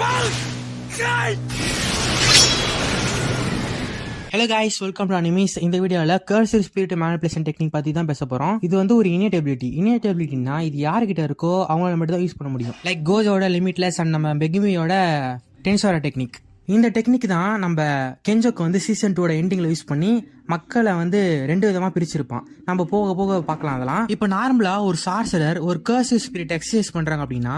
Hello guys, welcome to animes. இந்த வீடியோவில் cursive spirit manipulation technique பற்றி தான் பேச போகிறோம். இது வந்து ஒரு இன்னேட் எபிலிட்டினா இது யாருக்கிட்ட இருக்கோ அவங்களால மட்டும் தான் யூஸ் பண்ண முடியும். லைக் கோஜோட லிமிட்லெஸ் அண்ட் நம்ம பெகிமியோட டென்சோரா டெக்னிக். இந்த டெக்னிக் தான் நம்ம கெஞ்சோக்கு வந்து சீசன் 2 எண்டிங்கில் யூஸ் பண்ணி மக்களை வந்து 2 விதமாக பிரிச்சிருப்பான். நம்ம போக போக பார்க்கலாம் அதெல்லாம். இப்போ நார்மலாக ஒரு சார்சரர் ஒரு கர்சிவ் ஸ்பிரிட் எக்ஸசைஸ் பண்ணுறாங்க அப்படின்னா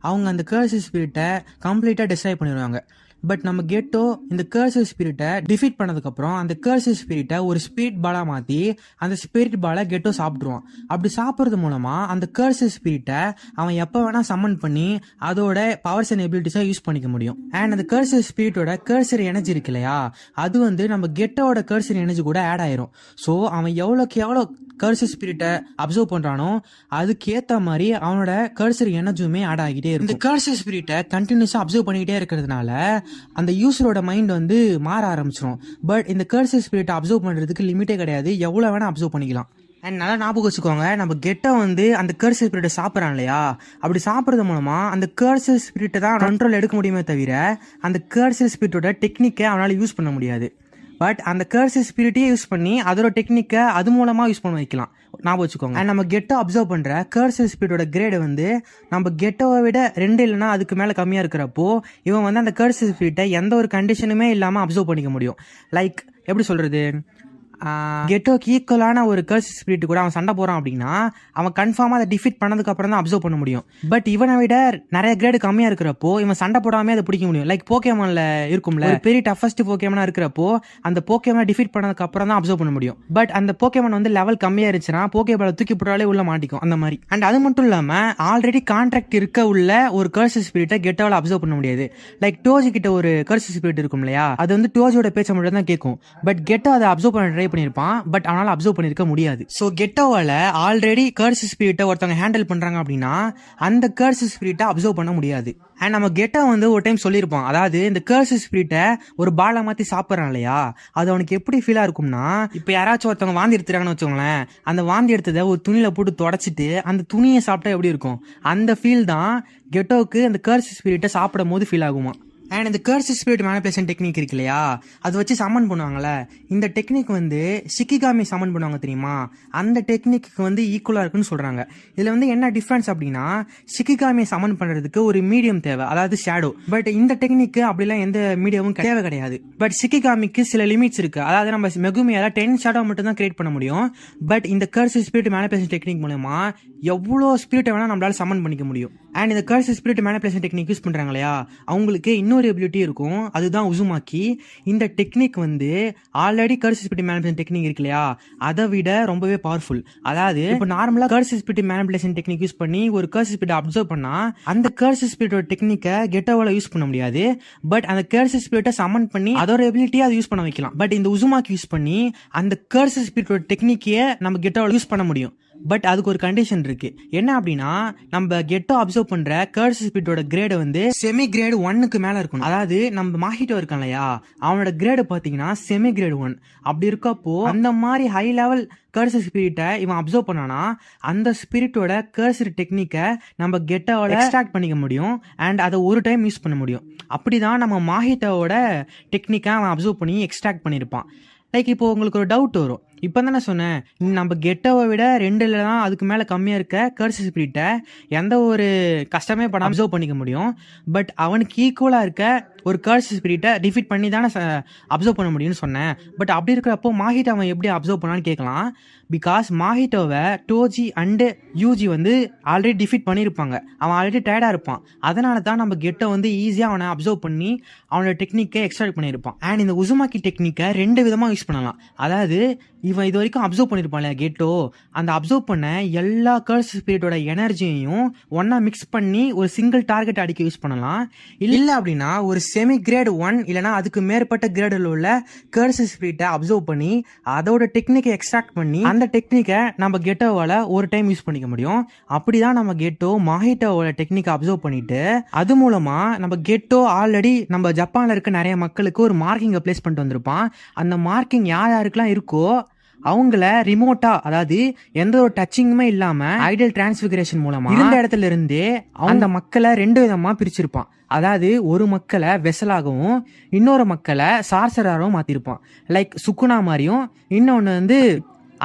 அவங்க அந்த கர்சிவ் ஸ்பிரிட்டை கம்ப்ளீட்டாக டிஸ்ட்ராய் பண்ணிடுவாங்க. பட் நம்ம கெட்டோ இந்த கர்சிவ் ஸ்பிரிட்டை டிஃபீட் பண்ணதுக்கப்புறம் அந்த கர்சிவ் ஸ்பிரிட்டை ஒரு ஸ்பிரிட் பாலாக மாற்றி அந்த ஸ்பிரிட் பாலை கெட்டோ சாப்பிட்ருவான். அப்படி சாப்பிட்றது மூலமாக அந்த கர்சிவ் ஸ்பிரிட்டை அவன் எப்போ வேணால் சம்மன் பண்ணி அதோட பவர்ஸ் அண்ட் எபிலிட்டிஸாக யூஸ் பண்ணிக்க முடியும். அண்ட் அந்த கர்சிவ் ஸ்பிரிட்டோட கர்சர் எனர்ஜி இருக்கு இல்லையா, அது வந்து நம்ம கெட்டோட கர்சர் எனர்ஜி கூட ஆட் ஆயிரும். ஸோ அவன் எவ்வளோக்கு எவ்வளோ கர்சர் ஸ்பிரிட்டை அப்சர்வ் பண்றானோ அதுக்கேற்ற மாதிரி அவனோட கர்சர் எனர்ஜியுமே ஆட் ஆகிட்டே இருக்கும். இந்த கர்சர் ஸ்பிரிட்டை கண்டினியூஸா அப்சர்வ் பண்ணிக்கிட்டே இருக்கிறதுனால அந்த யூசரோட மைண்ட் வந்து மாற ஆரம்பிச்சிடும். பட் இந்த கர்சர் ஸ்பிரிட்டை அப்சர்வ் பண்றதுக்கு லிமிட்டே கிடையாது, எவ்வளோ வேணா அப்சர்வ் பண்ணிக்கலாம். அண்ட் நல்லா ஞாபகம் வச்சுக்கோங்க, நம்ம கெட்டை வந்து அந்த கர்சர் ஸ்பிரிட்டை சாப்பிட்றான் இல்லையா, அப்படி சாப்பிட்றது மூலமா அந்த கர்சர் ஸ்பிரிட்டை தான் கண்ட்ரோல் எடுக்க முடியுமே தவிர அந்த கர்சர் ஸ்பிரிட்டோட டெக்னிக்கை அவனால் யூஸ் பண்ண முடியாது. பட் அந்த கர்சர் ஸ்பிரிட்டையே யூஸ் பண்ணி அதோட டெக்னிக்கை அது மூலமாக யூஸ் பண்ண வைக்கலாம். ஞாபகம் வச்சுக்கோங்க. அண்ட் நம்ம கெட்டோ அப்சர்வ் பண்ணுற கர்சர் ஸ்பிரிட்டோட கிரேடு வந்து நம்ம கெட்டோவை விட 2 இல்லைன்னா அதுக்கு மேலே கம்மியாக இருக்கிறப்போ இவன் வந்து அந்த கர்சர் ஸ்பிரிட்டை எந்த ஒரு கண்டிஷனுமே இல்லாமல் அப்சர்வ் பண்ணிக்க முடியும். லைக் எப்படி சொல்கிறது, கெட்டோக்கு ஈக்குவலான ஒரு கர்சர் ஸ்பிரிட் கூட அவன் சண்டை போறான் அப்படின்னா அவன் கன்ஃபார்மாக அதை டிஃபீட் பண்ணதுக்கு அப்புறம் தான் அப்சர்வ் பண்ண முடியும். பட் இவனை விட நிறைய கிரேடு கம்மியாக இருக்கிறப்போ இவன் சண்டை போடாமே அதை பிடிக்க முடியும். லைக் போக்கேமான்ல இருக்கும்ல, பெரிய டஃபஸ்ட் போக்கேமனா இருக்கிறப்போ அந்த போக்கேமனை டிஃபீட் பண்ணதுக்கு அப்புறம் தான் அப்சர்வ் பண்ண முடியும். பட் அந்த போக்கேமன் வந்து லெவல் கம்மியாக இருந்துச்சுன்னா போக்கேபாலை தூக்கி போட்டாலே உள்ள மாட்டிக்கும் அந்த மாதிரி. அண்ட் அது மட்டும் இல்லாமல் ஆல்ரெடி கான்ட்ராக்ட் இருக்க உள்ள ஒரு கர்சர் ஸ்பிரிட்டை கெட்டோவால் அப்சர்வ் பண்ண முடியாது. லைக் டோஜி கிட்ட ஒரு கர்சர் ஸ்பிரிட் இருக்கும் இல்லையா, அது வந்து டோஜியோட பேச்சை மட்டும் தான் கேட்கும். பட் கெட்டோ அதை அப்சர்வ் பண்ண ட்ரை பண்ணிருப்பான், பட் அவனால அப்சர்வ் பண்ணிருக்க முடியாது. சோ கெட்டோவால ஆல்ரெடி கர்சர் ஸ்பிரிட்டை ஒருத்தவங்க ஹேண்டில் பண்றாங்க அப்படின்னா அந்த கர்சர் ஸ்பிரிட்டை அப்சர்வ் பண்ண முடியாது. அண்ட் நம்ம கெட்டோ வந்து ஒரு டைம் சொல்லியிருப்பான், அதாவது இந்த கர்சர் ஸ்பிரிட்டை ஒரு பாலை மாற்றி சாப்பிட்றான் இல்லையா, அது அவனுக்கு எப்படி ஃபீலாக இருக்கும்னா, இப்போ யாராச்சும் ஒருத்தவங்க வாந்தி எடுத்துறாங்கன்னு வச்சுக்கோங்களேன், அந்த வாந்தி எடுத்ததை ஒரு துணியில் போட்டு தொடச்சிட்டு அந்த துணியை சாப்பிட்டா எப்படி இருக்கும், அந்த ஃபீல் தான் கெட்டோவுக்கு அந்த கர்சர் ஸ்பிரிட்டை சாப்பிடும் போது ஃபீல் ஆகுமா. அண்ட் இந்த கர்சர் ஸ்பிரிட் மேனிபுலேஷன் டெக்னிக் இருக்கு இல்லையா, அதை வச்சு சம்மன் பண்ணுவாங்கல்ல, இந்த டெக்னிக் வந்து ஷிகிகாமி சம்மன் பண்ணுவாங்க தெரியுமா, அந்த டெக்னிக்கு வந்து ஈக்குவலாக இருக்குன்னு சொல்கிறாங்க. இதில் வந்து என்ன டிஃப்ரென்ஸ் அப்படின்னா, ஷிகிகாமியை சம்மன் பண்ணுறதுக்கு ஒரு மீடியம் தேவை, அதாவது ஷேடோ. பட் இந்த டெக்னிக்கு அப்படிலாம் எந்த மீடியமும் தேவை கிடையாது. பட் ஷிகிகாமிக்கு சில லிமிட்ஸ் இருக்குது, அதாவது நம்ம மெகுமியால 10 ஷேடோ மட்டும் தான் கிரியேட் பண்ண முடியும். பட் இந்த கர்சர் ஸ்பிரிட் மேனிபுலேஷன் டெக்னிக் மூலமா எவ்வளோ ஸ்பிரிட்டை வேணால் நம்மளால சம்மன் பண்ணிக்க முடியும். அண்ட் இந்த cursor spirit manipulation technique use பண்ணுறாங்க இல்லையா, அவங்களுக்கு இன்னொரு எபிலிட்டி இருக்கும், அதுதான் உசுமாக்கி. இந்த டெக்னிக் வந்து already cursor spirit manipulation technique இருக்கு இல்லையா, அதை விட ரொம்பவே பவர்ஃபுல். அதாவது இப்போ நார்மலா cursor spirit manipulation technique use பண்ணி ஒரு கர்சர் ஸ்பிரிட் அப்சர்வ் பண்ணா அந்த கர்சர் ஸ்பிரிட்டோட டெக்னிக்கை கெட்டோவால யூஸ் பண்ண முடியாது. பட் அந்த கர்சர் ஸ்பிரிட்டை சம்மன் பண்ணி அதோட எபிலிட்டியை அதை யூஸ் பண்ண வைக்கலாம். பட் இந்த உசுமாக்கி யூஸ் பண்ணி அந்த கர்சர் ஸ்பிரிட்டோட டெக்னிக்கையே நம்ம கெட்டோவால யூஸ் பண்ண முடியும். பட் அதுக்கு ஒரு கண்டிஷன் இருக்கு. என்ன அப்படின்னா, நம்ம கெட்டோ அப்சர்வ் பண்ற கர்சர் ஸ்பிரிட்டோட கிரேடு வந்து செமி கிரேடு 1க்கு மேல இருக்கணும். அதாவது நம்ம மாஹிட்டோ இருக்கான் இல்லையா, அவனோட கிரேடு பாத்தீங்கன்னா செமி கிரேடு 1. அப்படி இருக்கப்போ அந்த மாதிரி ஹை லெவல் கர்சர் ஸ்பிரிட்டை இவன் அப்சர்வ் பண்ணானா அந்த ஸ்பிரிட்டோட கர்சர் டெக்னிக்கை நம்ம கெட்டோவோட எக்ஸ்ட்ராக்ட் பண்ணிக்க முடியும். அண்ட் அதை ஒரு டைம் யூஸ் பண்ண முடியும். அப்படிதான் நம்ம மாஹிட்டோவோட டெக்னிக்கை அவன் அப்சர்வ் பண்ணி எக்ஸ்ட்ராக்ட் பண்ணியிருப்பான். லைக் இப்போ உங்களுக்கு ஒரு டவுட் வரும், இப்போ தானே சொன்னேன் நம்ம கெட்டோவை விட 2 இல்லைனா அதுக்கு மேலே கம்மியாக இருக்க கர்சர் ஸ்பிரிட்டை எந்த ஒரு கஷ்டமே படம் அப்சர்வ் பண்ணிக்க முடியும். பட் அவனுக்கு ஈக்குவலாக இருக்க ஒரு கர்சர் ஸ்பிரிட்டை டிஃபீட் பண்ணி தானே அப்சர்வ் பண்ண முடியும்னு சொன்னேன். பட் அப்படி இருக்கிறப்போ மாஹிட்டோ அவன் எப்படி அப்சர்வ் பண்ணான்னு கேட்கலாம். பிகாஸ் மாஹிட்டோவை டோஜி அண்டு யூஜி வந்து ஆல்ரெடி டிஃபீட் பண்ணியிருப்பாங்க, அவன் ஆல்ரெடி டயர்டாக இருப்பான். அதனால தான் நம்ம கெட்டோ வந்து ஈஸியாக அவனை அப்சர்வ் பண்ணி அவனோட டெக்னிக்கை எக்ஸ்ட்ராக்ட் பண்ணியிருப்பான். அண்ட் இந்த உசுமாக்கி டெக்னிக்கை 2 விதமாக யூஸ் பண்ணலாம். அதாவது இவன் இது வரைக்கும் அப்சர்வ் பண்ணியிருப்பான் இல்லையா கெட்டோ, அந்த அப்சர்வ் பண்ண எல்லா கர்சர் ஸ்பிரிட்டோட எனர்ஜியையும் ஒன்னா மிக்ஸ் பண்ணி ஒரு சிங்கிள் டார்கெட் அடிக்க யூஸ் பண்ணலாம். இல்லை அப்படின்னா ஒரு செமி கிரேட் 1 இல்லைனா அதுக்கு மேற்பட்ட கிரேடில் உள்ள கர்சர் ஸ்பிரிட்டை அப்சர்வ் பண்ணி அதோட டெக்னிக்கை எக்ஸ்ட்ராக்ட் பண்ணி அந்த டெக்னிக்கை நம்ம கெட்டோவால ஒரு டைம் யூஸ் பண்ணிக்க முடியும். அப்படிதான் நம்ம கெட்டோ மாஹிட்டோவோட டெக்னிக்கை அப்சர்வ் பண்ணிட்டு அது மூலமா நம்ம கெட்டோ ஆல்ரெடி நம்ம ஜப்பான்ல இருக்க நிறைய மக்களுக்கு ஒரு மார்க்கிங்கை பிளேஸ் பண்ணிட்டு வந்திருப்பான். அந்த மார்க்கிங் யார் யாருக்கெல்லாம் இருக்கோ அவங்கள ரிமோட்டா, அதாவது எந்த ஒரு டச்சிங்குமே இல்லாம ஐடியல் டிரான்ஸ்பிகரேஷன் மூலமா இருந்த இடத்துல இருந்தே அந்த மக்களை 2 விதமா பிரிச்சிருப்பான். அதாவது ஒரு மக்களை வெசலாகவும் இன்னொரு மக்களை சார்சராகவும் மாத்திருப்பான். லைக் சுக்குனா மாதிரியும். இன்னொன்னு வந்து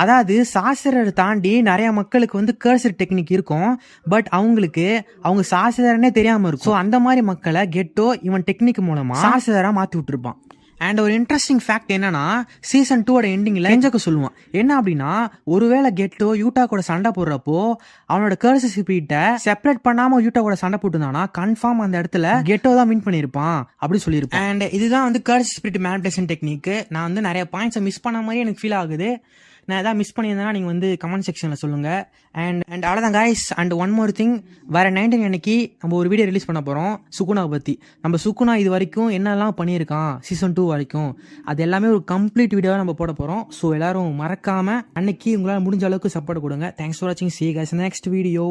அதாவது சாஸ்திரரை தாண்டி நிறைய மக்களுக்கு வந்து கர்சர் டெக்னிக் இருக்கும். பட் அவங்க சாஸ்திரனே தெரியாம இருக்கும். ஸோ அந்த மாதிரி மக்களை கெட்டோ இவன் டெக்னிக் மூலமா சாஸ்திரரா மாத்தி விட்டுருப்பான். அண்ட் ஒரு இன்ட்ரெஸ்டிங் ஃபேக்ட் என்னன்னா, சீசன் 2 எண்டிங்ல கெஞ்சக்க சொல்லுவான். என்ன அப்படின்னா, ஒருவேளை கெட்டோ யூட்டா கூட சண்டை போடுறப்போ அவனோட கர்சர் ஸ்பிரிட்டை செப்பரேட் பண்ணாம யூட்டா கூட சண்டை போட்டுருந்தானா கன்ஃபார்ம் அந்த இடத்துல கெட்டோ தான் வின் பண்ணியிருப்பான் அப்படி சொல்லியிருப்பான். அண்ட் இதுதான் வந்து கர்சர் ஸ்பிரிட் மேனிபுலேஷன் டெக்னிக். நான் வந்து நிறைய பாயிண்ட்ஸை மிஸ் பண்ண மாதிரி எனக்கு ஃபீல் ஆகுது. நான் எதாவது மிஸ் பண்ணியிருந்தேன்னா நீங்கள் வந்து கமெண்ட் செக்ஷனில் சொல்லுங்கள். அண்ட் அவ்வளோதான் guys. And one more thing, வர 19 அன்னைக்கு நம்ம ஒரு வீடியோ ரிலீஸ் பண்ண போகிறோம் சுக்குனாவை பற்றி. நம்ம சுக்குனா இது வரைக்கும் என்னெல்லாம் பண்ணியிருக்கான் சீசன் 2 வரைக்கும் அது எல்லாமே ஒரு கம்ப்ளீட் வீடியோவாக நம்ம போட போகிறோம். ஸோ எல்லாரும் மறக்காமல் அன்னைக்கு உங்களால் முடிஞ்ச அளவுக்கு சப்போர்ட் கொடுங்க. தேங்க்ஸ் ஃபார் வாட்சிங். See you guys in the next video.